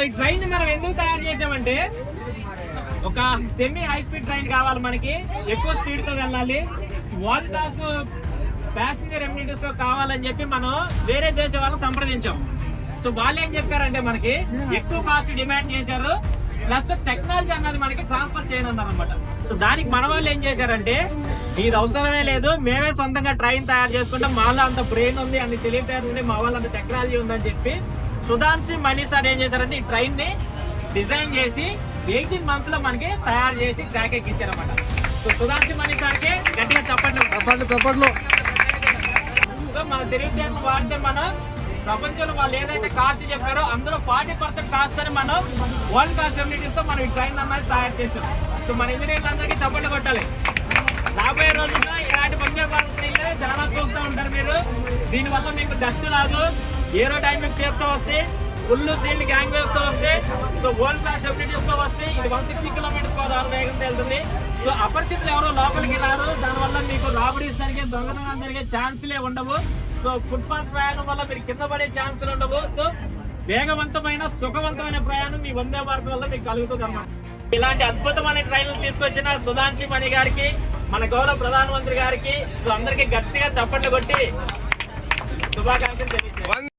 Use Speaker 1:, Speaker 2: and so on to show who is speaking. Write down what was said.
Speaker 1: ఈ ట్రైన్ మనం ఎందుకు తయారు చేసామంటే ఒక సెమీ హై స్పీడ్ ట్రైన్ కావాలి మనకి, ఎక్కువ స్పీడ్ తో వెళ్ళాలి, వరల్డ్ క్లాస్ ప్యాసింజర్ ఎమ్యూనిటీస్ కావాలని చెప్పి మనం వేరే దేశం వాళ్ళని సంప్రదించాం. సో వాళ్ళు ఏం చెప్పారంటే మనకి ఎక్కువ కాస్ట్ డిమాండ్ చేశారు, ప్లస్ టెక్నాలజీ అన్నది మనకి ట్రాన్స్ఫర్ చేయనున్నారు అనమాట. సో దానికి మన వాళ్ళు ఏం చేశారంటే ఇది అవసరమే లేదు, మేమే సొంతంగా ట్రైన్ తయారు చేసుకుంటాం, మాలో అంత బ్రెయిన్ ఉంది, అన్ని తెలివితేటలు ఉంది, మా వాళ్ళు అంత టెక్నాలజీ ఉందని చెప్పి సుధాన్సి మనీ సార్ ఏం చేశారంటే ఈ ట్రైన్ ని డిజైన్ చేసి 18 months లో మనకి తయారు చేసి ట్రాక్ ఎక్కించారన్నమాట. సో సుధాన్సి మనీ సార్ కి గట్టిగా చప్పట్లు. సో మన తెలివితేటలు వాడితే మనం ప్రపంచంలో వాళ్ళు ఏదైతే కాస్ట్ చెప్పారో అందులో 40% కాస్ట్ అని మనం వరల్డ్ క్లాస్ ఎమ్యూనిటీస్ తో మనం ఈ ట్రైన్ అన్నది తయారు చేసాం. సో మన ఇంజనీర్లు అందరికీ చప్పట్లు కొట్టాలి. రాబోయే రోజుల్లో ఇలాంటి వందే భారత్ ట్రైన్లు చాలా చూస్తూ ఉంటారు మీరు. దీనివల్ల మీకు డస్ట్ రాదు, ఏరోడైనమిక్ షేప్ తో వస్తే, ఫుల్ సీల్డ్ గ్యాంగ్ వేవ్స్ తో వస్తే, సో వరల్డ్ క్లాస్ ఎమ్యూనిటీస్ తో వస్తే ఇది 160 km/h వేగంతో వెళ్తుంది. సో అపరిచితులు ఎవరో లోపలికి రారు, దానివల్ల మీకు రాబడీస్ జరిగే, దొంగతనం జరిగే ఛాన్సులే ఉండవు. సో ఫుట్పాత్ ప్రయాణం వల్ల మీరు కింద పడే ఛాన్సులు ఉండవు. సో వేగవంతమైన సుఖవంతమైన ప్రయాణం మీ వందే భారత్ వల్ల మీకు కలుగుతుంది అన్నమాట. ఇలాంటి అద్భుతమైన ట్రైన్లు తీసుకొచ్చిన సుధాన్సి మణి గారికి, మన గౌరవ ప్రధానమంత్రి గారికి, సో అందరికి గట్టిగా చప్పట్లు కొట్టి శుభాకాంక్షలు తెలియజేయండి.